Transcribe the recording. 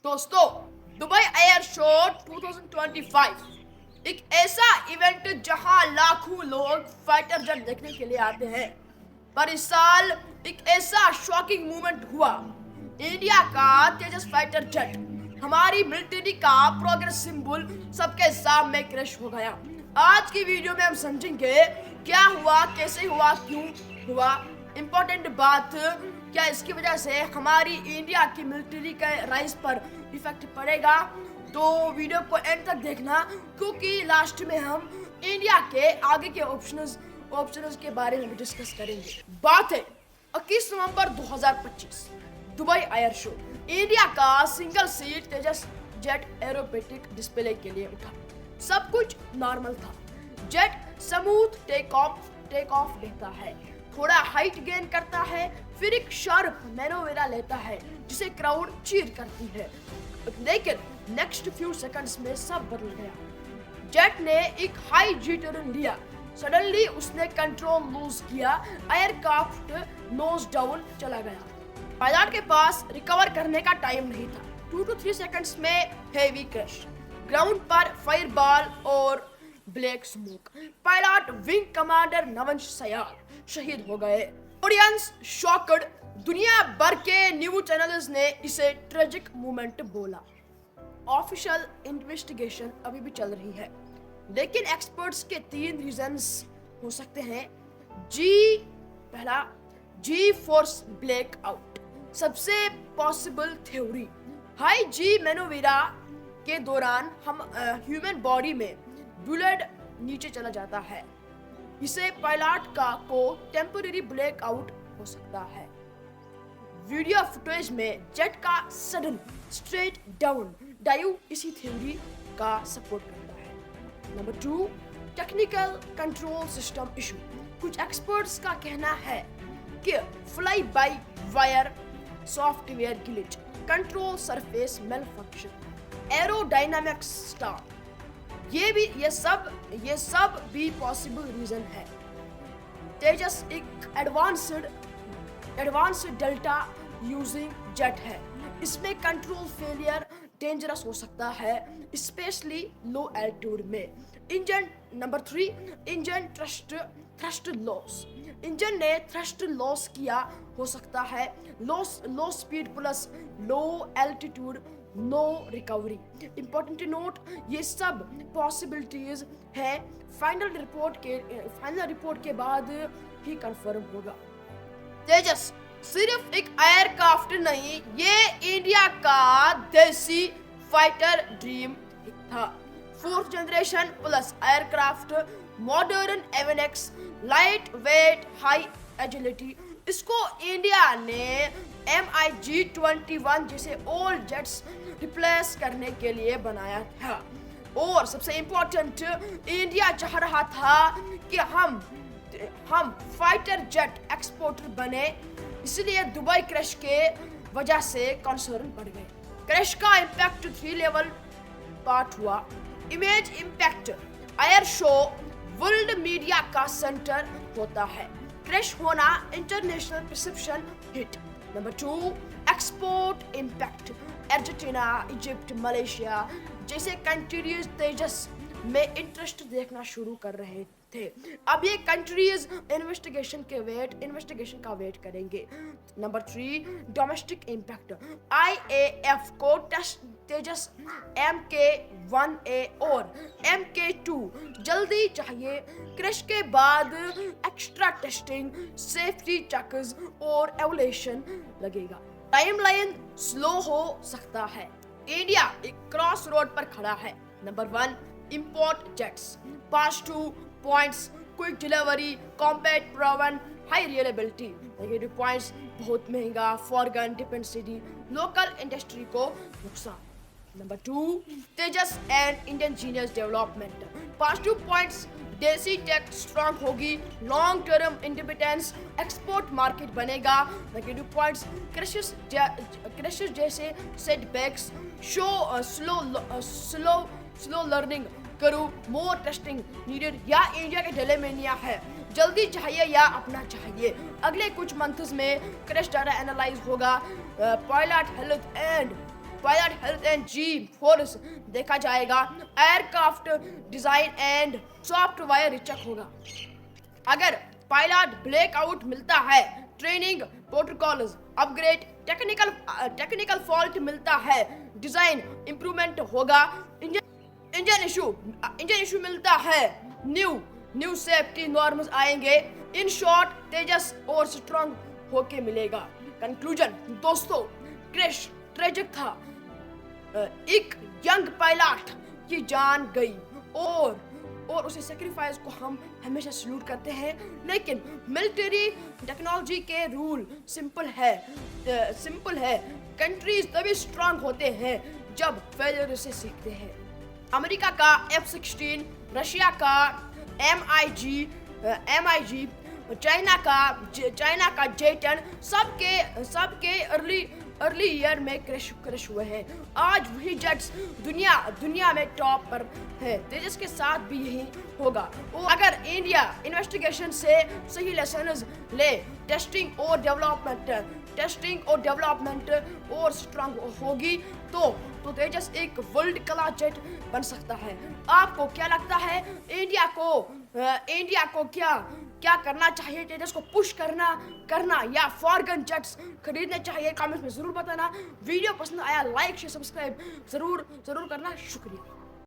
दोस्तों, Dubai air show 2025 एक ऐसा इवेंट जहां लाखों लोग फाइटर जेट देखने के लिए आते हैं। पर इस साल एक ऐसा शॉकिंग मूवमेंट हुआ। इंडिया का तेजस फाइटर जेट, हमारी मिलिट्री का प्रोग्रेस सिंबल, सबके सामने क्रैश हो गया। आज की वीडियो में हम समझेंगे क्या हुआ, कैसे हुआ, क्यों हुआ। इम्पोर्टेंट बात, क्या इसकी वजह से हमारी इंडिया की मिलिट्री के राइज पर इफेक्ट पड़ेगा। तो वीडियो को एंड तक देखना, क्योंकि लास्ट में हम इंडिया के आगे के ऑप्शंस के बारे में भी डिस्कस करेंगे। बात है 21 नवंबर 2025, दुबई एयर शो। इंडिया का सिंगल सीट तेजस जेट एरोबेटिक डिस्प्ले के लिए उठा। सब कुछ नॉर्मल था। जेट स्मूथ टेक ऑफ लेता है, थोड़ा हाइट गेन करता है, फिर एक शार्प मैनोवेरा लेता है जिसे क्राउड चीर करती है। लेकिन नेक्स्ट फ्यू सेकंड्स में सब बदल गया। जेट ने एक हाई जी टर्न लिया। सडनली उसने कंट्रोल लूज किया। एयरक्राफ्ट नोज डाउन चला गया। पायलट के पास रिकवर करने का टाइम नहीं था। 2 to 3 सेकंड्स में हेवी क्रैश। ग्राउंड पर फायरबॉल और black smoke. Pilot wing commander Navansh Syal शहीद हो गए। Audience shocked. दुनिया भर के न्यूज चैनल्स ने इसे ट्रेजिक मूवमेंट बोला। ऑफिशियल इन्वेस्टिगेशन अभी भी चल रही है, लेकिन एक्सपर्ट्स के 3 रीजंस हो सकते हैं। पहला, जी फोर्स ब्लैक आउट, सबसे पॉसिबल थ्योरी। हाई जी मैनोवेरा के दौरान हम ह्यूमन बॉडी में ब्लड नीचे चला जाता है। इसे पायलट को टेम्पररी ब्लैकआउट हो सकता है। वीडियो फुटेज में जेट का सडन स्ट्रेट डाउन डाइव इसी थ्योरी का सपोर्ट करता है। Number 2, technical control system issue. कुछ एक्सपर्ट्स का कहना है कि fly by wire software glitch, control surface malfunction, aerodynamics stall. ये सब भी पॉसिबल रीजन है। तेजस एक एडवांस्ड डेल्टा यूजिंग जेट है। इसमें कंट्रोल फेलियर डेंजरस हो सकता है, स्पेशली लो एल्टीट्यूड में। Engine number 3, engine thrust loss. Engine ने थ्रस्ट लॉस किया हो सकता है। Low speed plus low altitude, no recovery. Important note, ये सब पॉसिबिलिटीज है। फाइनल रिपोर्ट के बाद ही कंफर्म होगा। तेजस सिर्फ एक एयरक्राफ्ट नहीं, ये इंडिया का देसी फाइटर ड्रीम था। 4th generation plus aircraft, modern avionics, light weight, high agility. इसको इंडिया ने MiG-21 जैसे ओल्ड जेट्स रिप्लेस करने के लिए बनाया था। और सबसे इम्पोर्टेंट, इंडिया चाह रहा था कि हम फाइटर जेट एक्सपोर्टर बने, इसलिए दुबई क्रैश के वजह से कंसर्न बढ़ गए। क्रैश का इम्पैक्ट 3 लेवल पार्ट हुआ। Image impact, air show world media का सेंटर होता है। क्रैश होना international perception hit. Number 2, export impact. Argentina, Egypt, Malaysia जैसे कंट्रीज तेजस में इंटरेस्ट देखना शुरू कर रहे थे। अब ये कंट्रीज इन्वेस्टिगेशन का वेट करेंगे। Number 3, domestic impact. IAF को तेजस MK-1A और MK-2 जल्दी चाहिए। क्रैश के बाद एक्स्ट्रा टेस्टिंग, सेफ्टी चेक्स और एवोल्यूशन लगेगा। टाइमलाइन स्लो हो सकता है। इंडिया एक क्रॉस रोड पर खड़ा है। Number 1, import jets, pass two points, quick delivery, compact proven, high reliability. Negative points, बहुत महंगा, फॉरगन डिपेंडेंसी, लोकल इंडस्ट्री को नुकसान। Number 2, Tejas and indigenous development. Positive points, देसी टेक स्ट्रांग होगी, long term independence, export market बनेगा। Negative points, crashes जैसे setbacks, slow learning curve, more testing needed, या India के डिलेमेनिया है, जल्दी चाहिए या अपना चाहिए। अगले कुछ मंथ्स में क्रैश डाटा एनालाइज होगा। Pilot health and pilot health and G force देखा जाएगा, aircraft design and software recheck होगा। अगर पायलट ब्लैकआउट मिलता है, training protocols upgrade, technical fault मिलता है, डिजाइन इंप्रूवमेंट होगा, इंजन इशू मिलता है, न्यू सेफ्टी नॉर्म्स आएंगे। इन शॉर्ट तेजस और स्ट्रांग होके मिलेगा। कंक्लूजन दोस्तों, क्रैश ट्रेजिक था। एक यंग पायलट की जान गई और उसे सेक्रीफाइस को हम हमेशा सल्यूट करते हैं, लेकिन मिलिट्री टेक्नोलॉजी के रूल सिंपल है। कंट्रीज तभी स्ट्रांग होते हैं जब फेलियर से सीखते हैं। अमेरिका का F-16, रशिया का MiG, चाइना का J-10 सबके अर्ली ईयर में क्रैश हुए हैं। आज वही जेट्स दुनिया में टॉप पर है। तेजस के साथ भी यही होगा। और अगर इंडिया इन्वेस्टिगेशन से सही लेसन्स ले, टेस्टिंग और डेवलपमेंट और स्ट्रांग होगी तो तेजस एक वर्ल्ड क्लास जेट बन सकता है। आपको क्या लगता है, इंडिया को क्या करना चाहिए? तेजस को पुश करना या फॉरगन जेट्स खरीदने चाहिए? कमेंट्स में जरूर बताना। वीडियो पसंद आया लाइक शेयर सब्सक्राइब जरूर करना। शुक्रिया।